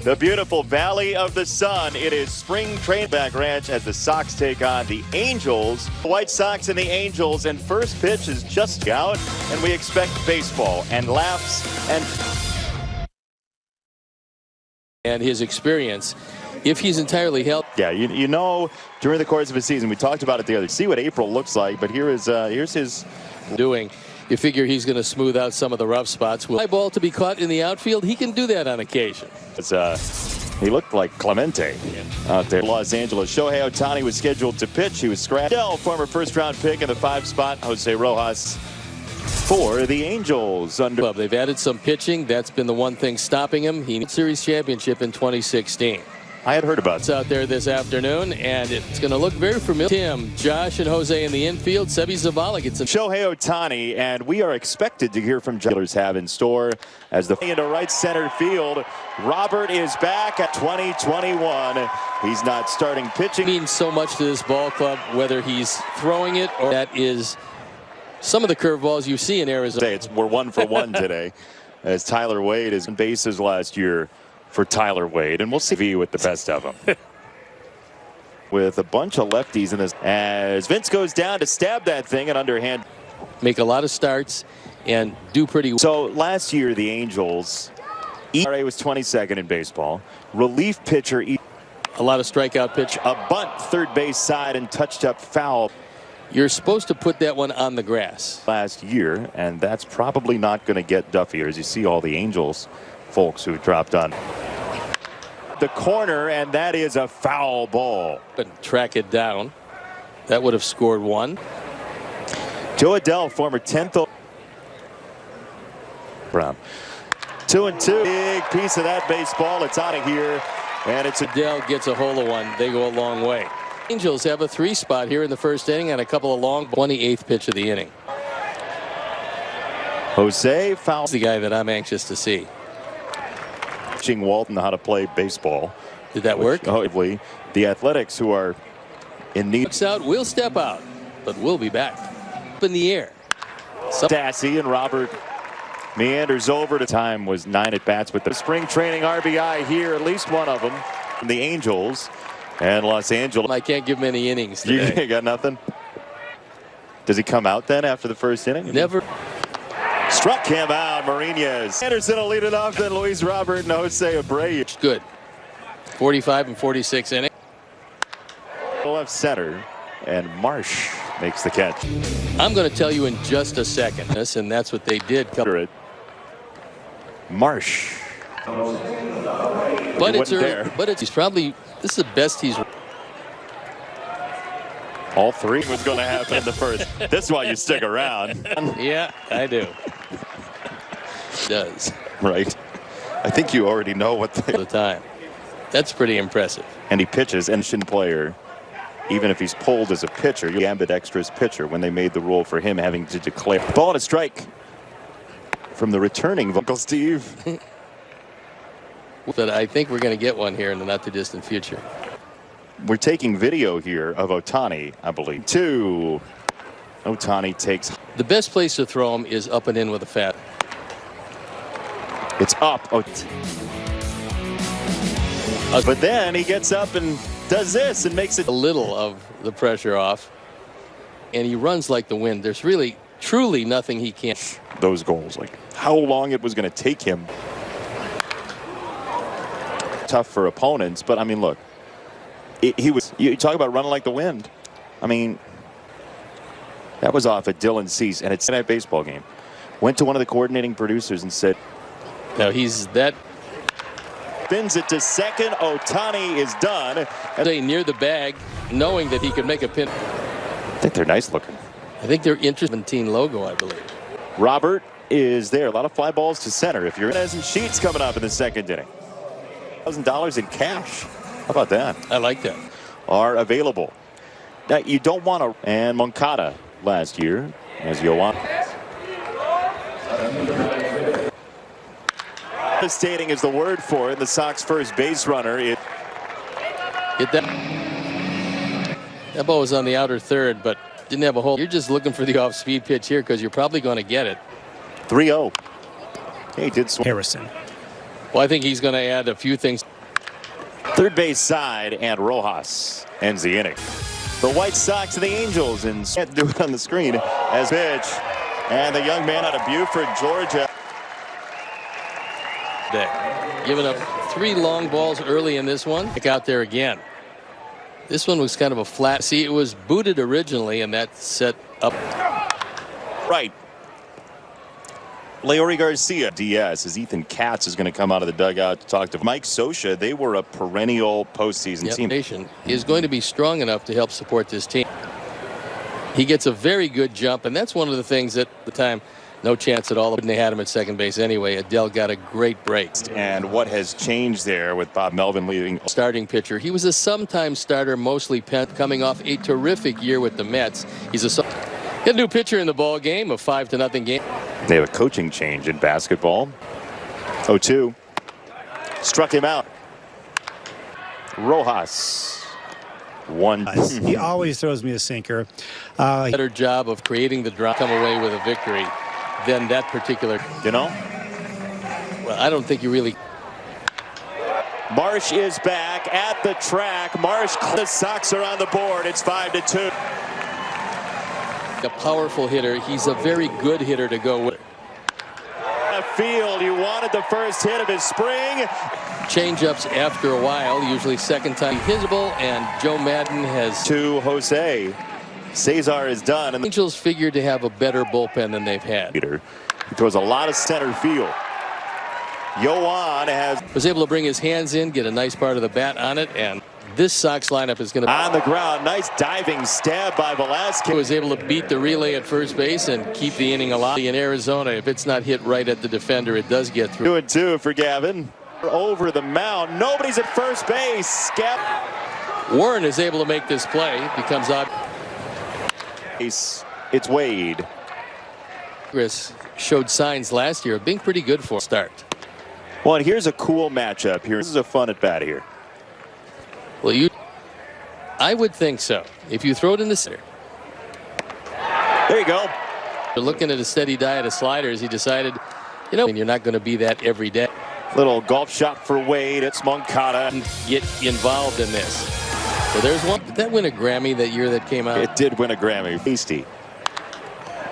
The beautiful Valley of the Sun. It is spring training back ranch as the Sox take on the Angels. The White Sox and the Angels, and first pitch is just out, and we expect baseball and laughs and his experience. If he's entirely healthy. Yeah, you know, during the course of a season, we talked about it the other. See what April looks like, but here's his doing. You figure he's going to smooth out some of the rough spots. High ball to be caught in the outfield, he can do that on occasion. He looked like Clemente out there. Los Angeles. Shohei Ohtani was scheduled to pitch. He was scratched. Former first-round pick in the 5 spot. Jose Rojas for the Angels. They've added some pitching. That's been the one thing stopping him. He needs Series championship in 2016. I had heard about it. It's out there this afternoon, and it's going to look very familiar. Tim, Josh, and Jose in the infield. Sebi Zavala gets a Shohei Ohtani, and we are expected to hear from Jailers have in store as the into right center field. Robert is back at 2021. He's not starting pitching. It means so much to this ball club, whether he's throwing it or that is some of the curveballs you see in Arizona. We're 1 for 1 today, as Tyler Wade is in bases last year for Tyler Wade, and we'll see with the best of them. With a bunch of lefties in this, as Vince goes down to stab that thing and underhand. Make a lot of starts and do pretty well. So last year, the Angels, ERA was 22nd in baseball. Relief pitcher, a lot of strikeout pitch. A bunt third base side and touched up foul. You're supposed to put that one on the grass. Last year, and that's probably not going to get Duffy, as you see all the Angels folks who dropped on the corner, and that is a foul ball. But track it down. That would have scored 1. Joe Adell, former 10th. Brown. 2-2. Big piece of that baseball. It's out of here, and it's Adell gets a hold of one. They go a long way. Angels have a 3 spot here in the first inning and a couple of long 28th pitch of the inning. Jose fouls the guy that I'm anxious to see. Teaching Walton how to play baseball. Did that work? Hopefully, the Athletics, who are in need. We'll step out, but we'll be back. Up in the air. Stassi and Robert meanders over to time was 9 at bats with the spring training RBI here, at least one of them from the Angels and Los Angeles. I can't give him any innings today. You got nothing? Does he come out then after the first inning? Never. Struck him out, Marinas. Anderson will lead it off, then Luis Robert and Jose Abreu. Good. 45 and 46 inning. Left center, and Marsh makes the catch. I'm going to tell you in just a second, and that's what they did. Marsh. But it's early, he's probably, this is the best he's. All 3 was going to happen in the first. That's why you stick around. Yeah, I do. Does. Right. I think you already know what the time. That's pretty impressive. And he pitches, and player, even if he's pulled as a pitcher, you ambidextrous pitcher when they made the rule for him having to declare. Ball and a strike from the returning Uncle Steve. But I think we're going to get one here in the not too distant future. We're taking video here of Ohtani, I believe. 2. Ohtani takes. The best place to throw him is up and in with a fat. It's up. But then he gets up and does this and makes it a little of the pressure off. And he runs like the wind. There's really, truly nothing he can't. Those goals, like how long it was going to take him. Tough for opponents, but I mean, look. He was. You talk about running like the wind. I mean, that was off at Dylan Cease, and it's a night baseball game. Went to one of the coordinating producers and said, "No, he's that." Spins it to second. Ohtani is done. Stay near the bag, knowing that he could make a pin. I think they're nice looking. I think they're interested in 17 logo, I believe. Robert is there. A lot of fly balls to center. If you're in and Sheets coming up in the second inning, $1,000 in cash. How about that? I like that. Are available. Now, you don't want to. And Moncada last year, as you want. Devastating is the word for it. The Sox first base runner. Hit that. That ball was on the outer third, but didn't have a hole. You're just looking for the off-speed pitch here because you're probably going to get it. 3-0. He did. Harrison. Well, I think he's going to add a few things. Third base side, and Rojas ends the inning. The White Sox and the Angels, and can't do it on the screen as pitch. And the young man out of Buford, Georgia. Giving up 3 long balls early in this one. Back out there again. This one was kind of a flat. See, it was booted originally, and that set up. Right. Leori Garcia, DS, as Ethan Katz is going to come out of the dugout to talk to Mike Scioscia. They were a perennial postseason team. Nation is going to be strong enough to help support this team. He gets a very good jump, and that's one of the things at the time, no chance at all. They had him at second base anyway. Adele got a great break. And what has changed there with Bob Melvin leaving? Starting pitcher. He was a sometime starter, mostly coming off a terrific year with the Mets. He's a new pitcher in the ball game, a 5-0 game. They have a coaching change in basketball. 0-2. Struck him out. Rojas. 1. He always throws me a sinker. Better job of creating the drop, come away with a victory than that particular. You know? Well, I don't think you really. Marsh is back at the track. Marsh, the Sox are on the board. It's 5-2. A powerful hitter. He's a very good hitter to go with. Field, you wanted the first hit of his spring. Change-ups after a while, usually second time hittable, and Joe Madden has. To Jose. Cesar is done. And the Angels figured to have a better bullpen than they've had. He throws a lot of center field. Yoan was able to bring his hands in, get a nice part of the bat on it, and this Sox lineup is going to. On the ground, nice diving stab by Velasquez. Was able to beat the relay at first base and keep the inning alive. In Arizona, if it's not hit right at the defender, it does get through. 2-2 for Gavin. Over the mound, nobody's at first base. Warren is able to make this play. Becomes out. It's Wade. Chris showed signs last year of being pretty good for a start. Well, and here's a cool matchup here. This is a fun at bat here. Well, I would think so. If you throw it in the center. There you go. Looking at a steady diet of sliders, he decided, you know, you're not going to be that every day. Little golf shot for Wade. It's Moncada. Get involved in this. So there's one. Did that win a Grammy that year that came out? It did win a Grammy. Tasty.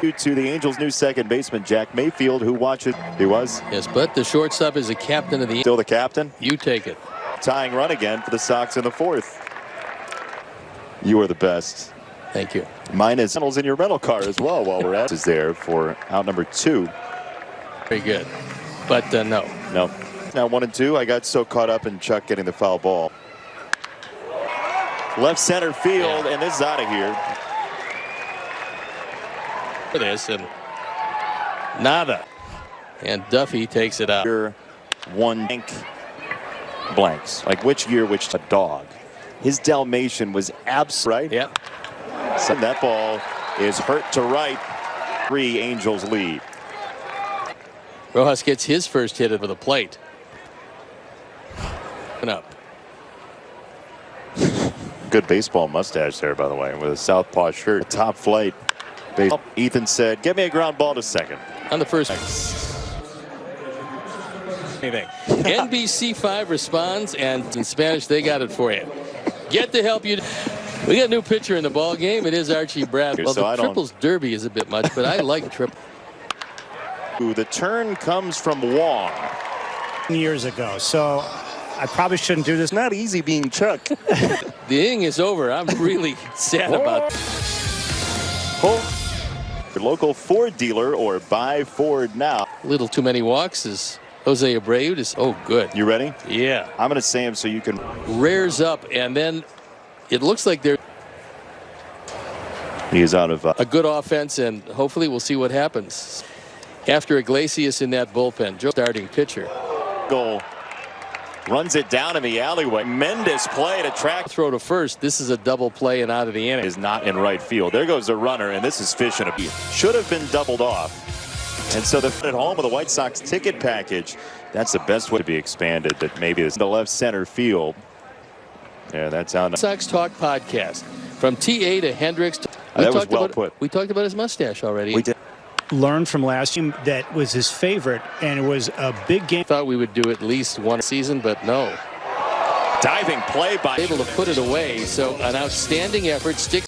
To the Angels' new second baseman, Jack Mayfield, who watches. He was. Yes, but the shortstop is the captain of the. Still the captain? You take it. Tying run again for the Sox in the 4th. You are the best. Thank you. Mine is in your rental car as well while we're at. Is there for out number 2. Very good. But no. No. Now 1 and 2. I got so caught up in Chuck getting the foul ball. Left center field, and this is out of here. For this, and nada. And Duffy takes it out. One blanks. Like which year, which a dog. His Dalmatian was right? Yep. So that ball is hurt to right. 3 Angels lead. Rojas gets his first hit over the plate. And up. Good baseball mustache there, by the way, with a southpaw shirt. Top flight. Ethan said, "Get me a ground ball to second." On the first. Anything. NBC5 responds, and in Spanish, they got it for you. Get the help you. We got a new pitcher in the ball game. It is Archie Bradley. Well, the triples derby is a bit much, but I like triple. The turn comes from Wong. Years ago, so I probably shouldn't do this. Not easy being Chuck. The inning is over. I'm really sad about. Your local Ford dealer or buy Ford now. A little too many walks is Jose Abreu. Just, oh, good. You ready? Yeah. I'm going to say him so you can. Rears up, and then it looks like they're. He is out of a good offense, and hopefully we'll see what happens. After Iglesias in that bullpen, Joe starting pitcher. Goal. Runs it down in the alleyway. Tremendous play to track. Throw to first. This is a double play and out of the inning. Is not in right field. There goes the runner, and this is fishing a beat. Should have been doubled off. And so they're at home with the White Sox ticket package. That's the best way to be expanded. That maybe it's the left center field. Yeah, that's how. Sox Talk podcast from TA to Hendricks. That was well put. We talked about his mustache already. We did. Learned from last year that was his favorite, and it was a big game. Thought we would do at least one season, but no. Diving play by able to put it away. So an outstanding effort. Sticks